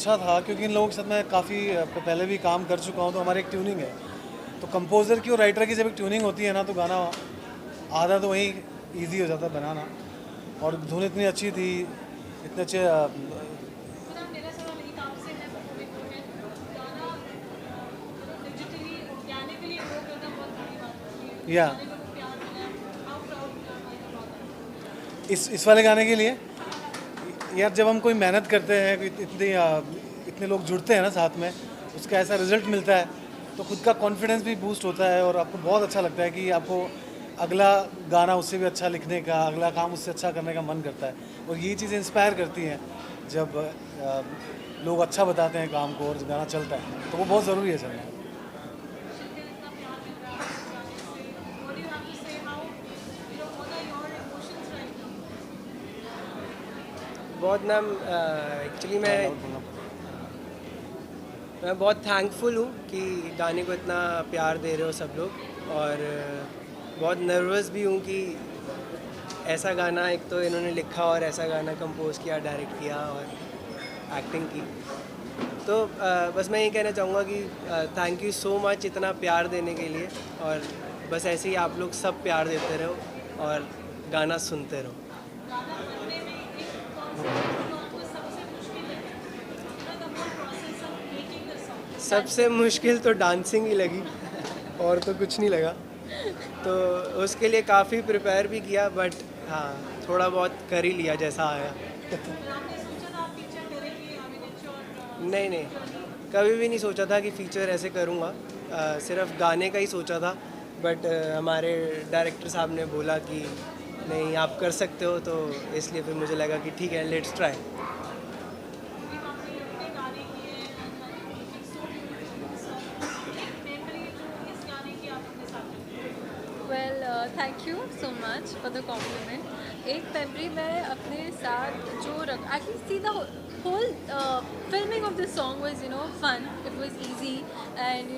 अच्छा था क्योंकि इन लोगों के साथ मैं काफ़ी पहले भी काम कर चुका हूँ, तो हमारी एक ट्यूनिंग है। तो कंपोज़र की और राइटर की जब एक ट्यूनिंग होती है ना, तो गाना आधा तो वहीं ईजी हो जाता है बनाना। और धुन इतनी अच्छी थी, इतने अच्छे मेरा मेरा सवाल एक आपसे है वो है गाना डिजिटली ऑर्गेनिकली ग्रो करना बहुत बड़ी बात होती है या गाने को प्यार मिला how proud you are about इस वाले गाने के लिए यार, जब हम कोई मेहनत करते हैं, इतने लोग जुड़ते हैं ना साथ में, उसका ऐसा रिजल्ट मिलता है, तो खुद का कॉन्फिडेंस भी बूस्ट होता है और आपको बहुत अच्छा लगता है कि आपको अगला गाना उससे भी अच्छा लिखने का, अगला काम उससे अच्छा करने का मन करता है। और ये चीज़ें इंस्पायर करती हैं जब लोग अच्छा बताते हैं काम को और गाना चलता है, तो वो बहुत ज़रूरी है चलना। शिनके इतना प्यार मिल रहा है आपको गाने से what do you have to say how what are your emotions right now बहुत मैम एक्चुअली मैं बहुत थैंकफुल हूँ कि गाने को इतना प्यार दे रहे हो सब लोग। और बहुत नर्वस भी हूँ कि ऐसा गाना एक तो इन्होंने लिखा और ऐसा गाना कंपोज किया, डायरेक्ट किया और एक्टिंग की। तो बस मैं ये कहना चाहूँगा कि थैंक यू सो मच इतना प्यार देने के लिए। और बस ऐसे ही आप लोग सब प्यार देते रहो और गाना सुनते रहो। गाना बनने में एक कौन सी चीज़ जो आपको सबसे मुश्किल लगी the whole process of making the song सबसे मुश्किल तो डांसिंग ही लगी और तो कुछ नहीं लगा। तो उसके लिए काफ़ी प्रिपेयर भी किया, बट हाँ, थोड़ा बहुत कर ही लिया जैसा आया। फिर आपने सोचा था आप पिक्चर करेंगे आई मीन इट्स नहीं नहीं, योर कभी भी नहीं सोचा था कि फ़ीचर ऐसे करूँगा। सिर्फ गाने का ही सोचा था। बट हमारे डायरेक्टर साहब ने बोला कि नहीं आप कर सकते हो, तो इसलिए फिर मुझे लगा कि ठीक है, लेट्स ट्राई। मूवी आपने इतने गाने किए हैं मेकिंग सो ब्यूटीफुल सॉन्ग एक मेमोरी जो इस गाने की आप अपने साथ रखते हैं well thank you so much for the compliment. एक मेमोरी मैं अपने साथ जो रख actually see the whole filming of this song was fun, it was easy and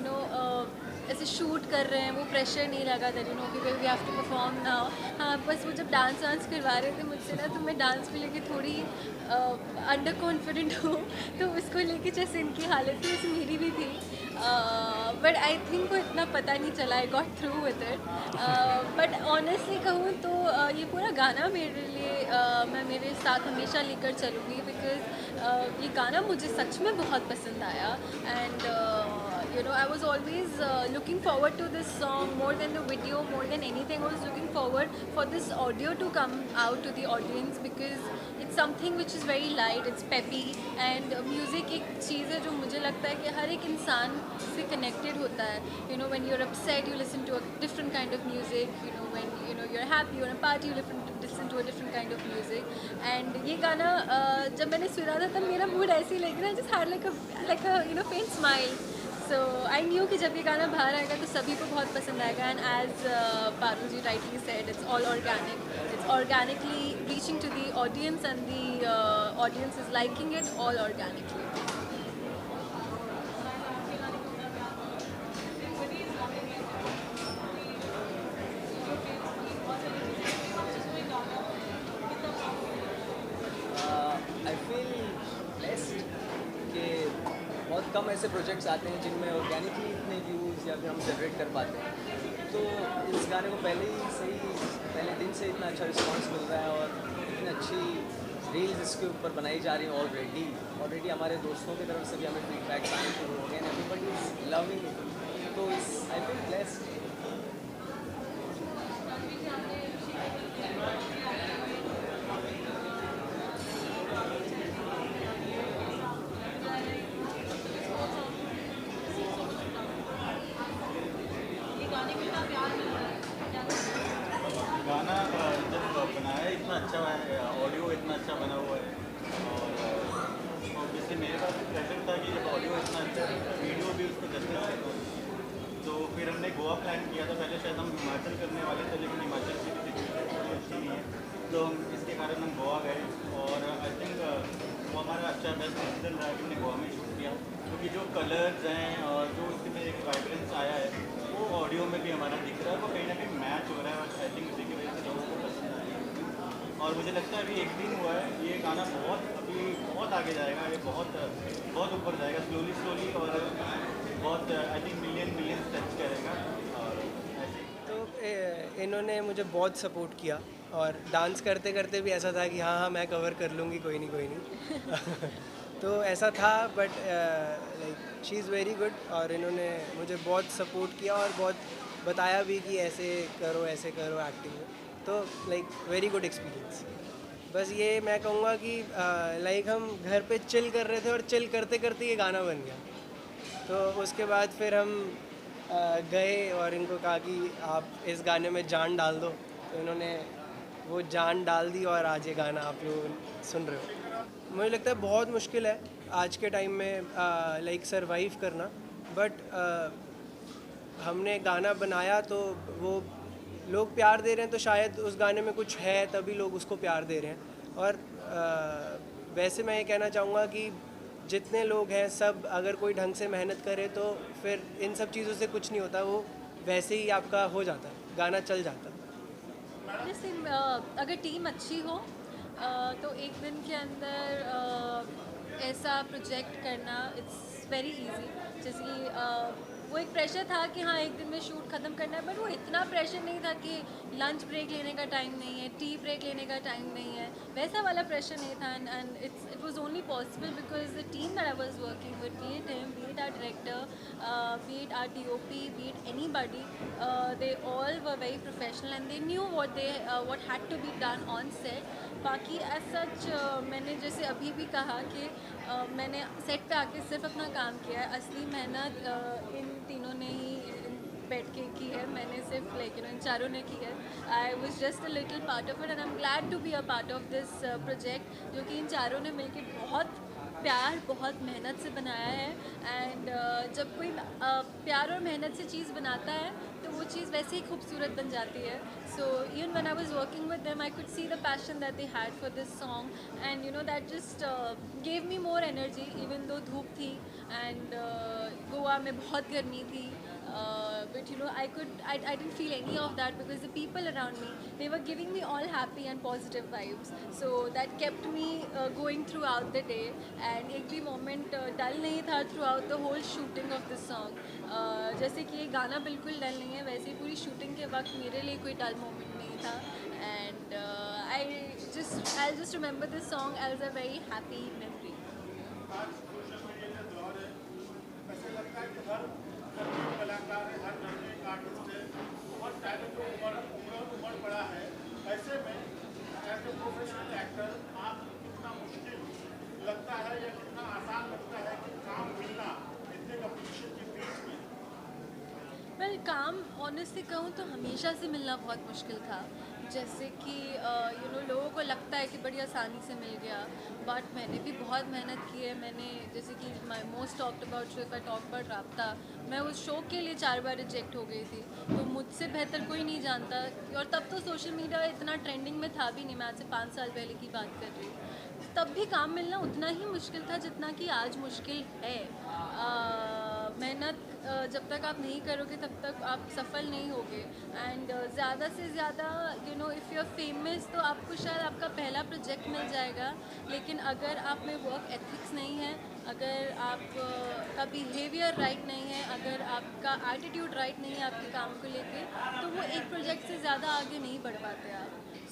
ऐसे शूट कर रहे हैं, वो प्रेशर नहीं लगा दैट कि we have to perform now. हाँ, बस वो जब डांस वांस करवा रहे थे मुझसे ना, तो मैं डांस को लेके थोड़ी अंडर कॉन्फिडेंट हूँ। तो उसको लेके जैसे इनकी हालत थी वैसे मेरी भी थी। बट आई थिंक को इतना पता नहीं चला, I got through with it. But honestly कहूँ तो ये पूरा गाना मेरे लिए मैं मेरे साथ हमेशा लेकर चलूँगी, बिकॉज ये गाना मुझे सच में बहुत पसंद आया। And I was always looking forward to this song more than the video, more than anything. I was looking forward for this audio to come out to the audience because it's something which is very light, it's peppy, and music एक चीज़ है जो मुझे लगता है कि हर एक इंसान से connected होता है। When you're upset, you listen to a different kind of music. When you're happy, you're on a party, you listen to a different kind of music. And ये गाना जब मैंने सुना था तब मेरा mood ऐसे ही लग रहा है, just had like a faint smile. So I knew कि जब ये गाना बाहर आएगा तो सभी को बहुत पसंद आएगा। And as Parul ji rightly said, it's all organic. It's organically reaching to the audience, and the audience is liking it all organically. आपके गाने को इतना प्यार मिला everybody is loving it बहुत सारी चीज़ें आप जिसमें गाना कितना प्राउड आई फील ब्लेस्ड कि बहुत कम ऐसे प्रोजेक्ट्स आते हैं जिनमें ऑर्गेनिकली इतने व्यूज़ या फिर हम जनरेट कर पाते हैं। तो इस गाने को पहले दिन से इतना अच्छा रिस्पांस मिल रहा है और इतनी अच्छी रील्स इसके ऊपर बनाई जा रही हैं ऑलरेडी हमारे दोस्तों की तरफ से भी हमें फीडबैक्स आने शुरू हो गए हैं। एवरीबडी इज़ लविंग इट, तो इस आई फील ब्लेस्ड। ये गाने को इतना प्यार मिल रहा है गाना जब बनाया इतना अच्छा है, ऑडियो इतना अच्छा बना हुआ है और ऑब्वियसली मेरे पास भी प्रेशर था कि जब ऑडियो इतना अच्छा है तो वीडियो भी उसको जस्टिस करना है। तो फिर हमने गोवा प्लान किया था, पहले शायद हम हिमाचल करने वाले थे, लेकिन हिमाचल की सिचुएशन थोड़ी अच्छी नहीं है, तो इसके कारण हम गोवा गए और आई थिंक वो हमारा अच्छा बेस्ट डिसीजन रहा कि हमने गोवा में शूट किया, क्योंकि जो कलर्स हैं और जो उसमें एक वाइब्रेंस आया है वो ऑडियो में भी हमारा दिख रहा है, वो कहीं ना कहीं मैच हो रहा है और आई थिंक उसी की वजह से लोगों को पसंद आ रही है। और मुझे लगता है अभी एक दिन हुआ है, ये गाना बहुत काफ़ी बहुत आगे जाएगा, ये बहुत बहुत ऊपर जाएगा स्लोली स्लोली, और बहुत आई थिंक मिलियन टच करेगा। और ऐसे ही तो इन्होंने मुझे बहुत सपोर्ट किया, और डांस करते करते भी ऐसा था कि हाँ हाँ मैं कवर कर लूँगी, कोई नहीं तो ऐसा था, but like she is very good, और इन्होंने मुझे बहुत सपोर्ट किया और बहुत बताया भी कि ऐसे करो एक्टिंग में। तो लाइक वेरी गुड एक्सपीरियंस। बस ये मैं कहूँगा कि लाइक हम घर पे चिल कर रहे थे और चिल करते करते ये गाना बन गया। तो उसके बाद फिर हम गए और इनको कहा कि आप इस गाने में जान डाल दो, तो इन्होंने वो जान डाल दी और आज ये गाना आप लोग सुन रहे हो। मुझे लगता है बहुत मुश्किल है आज के टाइम में लाइक सरवाइव करना, बट हमने गाना बनाया तो वो लोग प्यार दे रहे हैं, तो शायद उस गाने में कुछ है तभी लोग उसको प्यार दे रहे हैं। और वैसे मैं ये कहना चाहूँगा कि जितने लोग हैं सब अगर कोई ढंग से मेहनत करे तो फिर इन सब चीज़ों से कुछ नहीं होता, वो वैसे ही आपका हो जाता है, गाना चल जाता है। जैसे अगर टीम अच्छी हो तो एक दिन के अंदर ऐसा प्रोजेक्ट करना इट्स वेरी इजी। जैसे कि वो एक प्रेशर था कि हाँ एक दिन में शूट ख़त्म करना है, बट वो इतना प्रेशर नहीं था कि लंच ब्रेक लेने का टाइम नहीं है, टी ब्रेक लेने का टाइम नहीं है, वैसा वाला प्रेशर नहीं था। And it was only possible because the team that I was working with, be it him, be it our director, be it our DOP, be it anybody, they all were very professional and they knew what had to be done on set. बाकी as such मैंने जैसे अभी भी कहा कि मैंने set पे आके सिर्फ अपना काम किया है, असली मेहनत इन तीनों ने ही बैठ के की है, मैंने सिर्फ लाइक इन चारों ने की है। I was just a little part of it and I am glad to be a part of this project, जो कि इन चारों ने मिलकर बहुत प्यार बहुत मेहनत से बनाया है। एंड जब कोई प्यार और मेहनत से चीज़ बनाता है तो वो चीज़ वैसे ही खूबसूरत बन जाती है। So even when I was working with them I could see the passion that they had for this song, and you know that just gave me more energy even though धूप थी एंड गोवा में बहुत गर्मी थी। But you know, I didn't feel any of that because the people around me, they were giving me all happy and positive vibes. So that kept me going throughout the day. And एक भी moment dull नहीं था throughout the whole shooting of this song. जैसे कि ये गाना बिल्कुल डल नहीं है, वैसे ही पूरी shooting के वक्त मेरे लिए कोई dull moment नहीं था. And I'll just remember this song as a very happy memory. कलाकार है, हर घर में एक आर्टिस्ट है, बहुत टैलेंट उमड़ पड़ा है। ऐसे में एज ए प्रोफेशनल एक्टर आप कितना मुश्किल लगता है या कितना आसान लगता है कि काम मिलना इतने कंपटीशन के बीच में? वेल काम ऑनेस्टली कहूँ तो हमेशा से मिलना बहुत मुश्किल था। जैसे कि यू नो लोगों को लगता है कि बड़ी आसानी से मिल गया, बट मैंने भी बहुत मेहनत की है। मैंने जैसे कि my most talked about show, if I talk about राब्ता, मैं उस शो के लिए 4 बार रिजेक्ट हो गई थी, तो मुझसे बेहतर कोई नहीं जानता। और तब तो सोशल मीडिया इतना ट्रेंडिंग में था भी नहीं, मैं आज से 5 साल पहले की बात कर रही हूँ। तब भी काम मिलना उतना ही मुश्किल था जितना कि आज मुश्किल है। मेहनत जब तक आप नहीं करोगे तब तक आप सफल नहीं होगे। एंड ज़्यादा से ज़्यादा you know if you are famous तो आपको शायद आपका पहला प्रोजेक्ट मिल जाएगा, लेकिन अगर आप में वर्क एथिक्स नहीं है, अगर आपका बिहेवियर राइट नहीं है, अगर आपका एटीट्यूड राइट नहीं है आपके काम को लेके, तो वो एक प्रोजेक्ट से ज़्यादा आगे नहीं बढ़ पाते आप।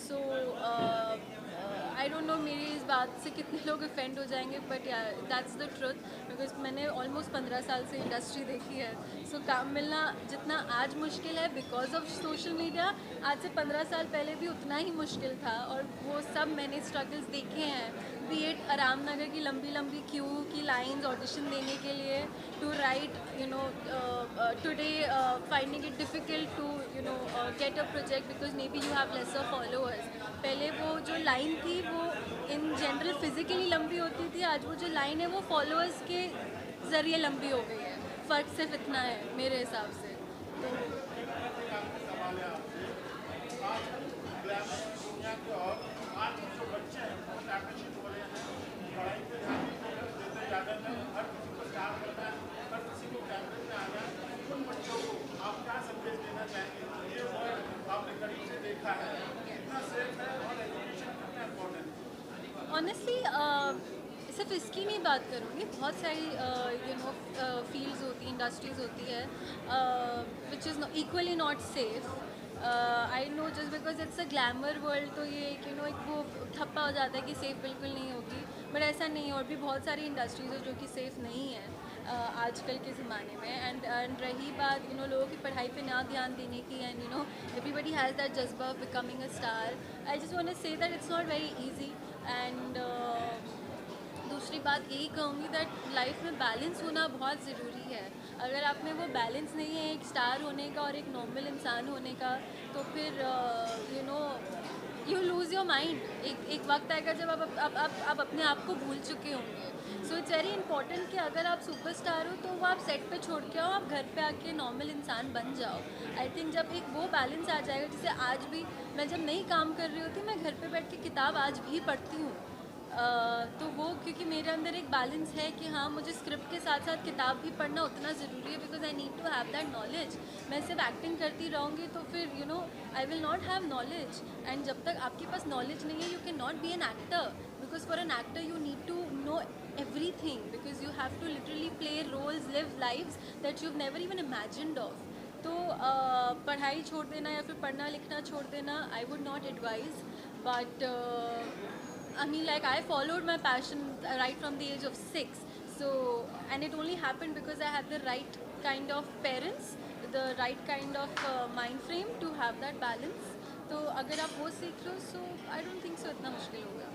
सो आई डोंट नो मेरी इस बात से कितने लोग ऑफेंड हो जाएंगे, बट या दैट्स द ट्रुथ, बिकॉज मैंने ऑलमोस्ट 15 साल से इंडस्ट्री देखी है। सो काम मिलना जितना आज मुश्किल है बिकॉज ऑफ सोशल मीडिया, आज से 15 साल पहले भी उतना ही मुश्किल था। और वो सब मैंने स्ट्रगल्स देखे हैं, बी इट आराम नगर की लंबी लंबी क्यू की लाइंस ऑडिशन देने के लिए, to right you know today finding it difficult to you know get a project because maybe you have lesser followers. पहले वो जो लाइन थी वो इन जनरल फिज़िकली लंबी होती थी, आज वो जो लाइन है वो फॉलोअर्स के ज़रिए लंबी हो गई है। फ़र्क सिर्फ इतना है मेरे हिसाब से। सवाल है आपसे, आज ग्लैमर दुनिया के और आज जो बच्चे हैं बहुत एम्बिशियस हो रहे हैं, पढ़ाई पे ध्यान देते ज़्यादा है, हर किसी को स्टार करना है, हर किसी को कैमरे में आना है। उन बच्चों को आप क्या संदेश देना चाहेंगे? ये वर्ड आपने करीब से देखा है, कितना सेफ है और एजुकेशन कितना इम्पोर्टेंट है? ऑनेस्टली सिर्फ इसकी नहीं बात करूँगी, बहुत सारी फील्ड्स होती, इंडस्ट्रीज़ होती है which is equally not safe. I know just because it's a glamour world, तो ये एक वो ठप्पा हो जाता है कि सेफ़ बिल्कुल नहीं होगी, बट ऐसा नहीं है। और भी बहुत सारी इंडस्ट्रीज़ है जो कि सेफ़ नहीं है आजकल के ज़माने में। एंड रही बात लोगों की पढ़ाई पे ना ध्यान देने की, एंड एवरीबडी हैज़ दैट जज्बा of becoming a star. I just want to say that it's not very easy. And दूसरी बात यही कहूँगी दैट लाइफ में बैलेंस होना बहुत ज़रूरी है। अगर आप में वो बैलेंस नहीं है एक स्टार होने का और एक नॉर्मल इंसान होने का, तो फिर यू लूज़ योर माइंड। एक वक्त आएगा जब आप अपने आप को भूल चुके होंगे। सो इट्स वेरी इंपॉर्टेंट कि अगर आप सुपरस्टार हो तो वो आप सेट पे छोड़ के आओ, आप घर पे आके नॉर्मल इंसान बन जाओ। आई थिंक जब एक वो बैलेंस आ जाएगा, जैसे आज भी मैं जब नहीं काम कर रही होती, मैं घर पे बैठ के किताब आज भी पढ़ती हूँ। तो वो क्योंकि मेरे अंदर एक बैलेंस है कि हाँ, मुझे स्क्रिप्ट के साथ साथ किताब भी पढ़ना उतना ज़रूरी है, because I need to have that knowledge. मैं सिर्फ एक्टिंग करती रहूँगी तो फिर I will not have knowledge. And जब तक आपके पास नॉलेज नहीं है, you can not be an actor, because for an actor you need to know everything, because you have to literally play roles, live lives that you've never even imagined of. तो पढ़ाई छोड़ देना या फिर पढ़ना लिखना छोड़ देना, I would not advise, but I mean, like, I followed my passion right from the age of 6, so, and it only happened because I had the right kind of parents, the right kind of mind frame to have that balance. तो अगर आप वो सीख लो, so I don't think so इतना मुश्किल होगा।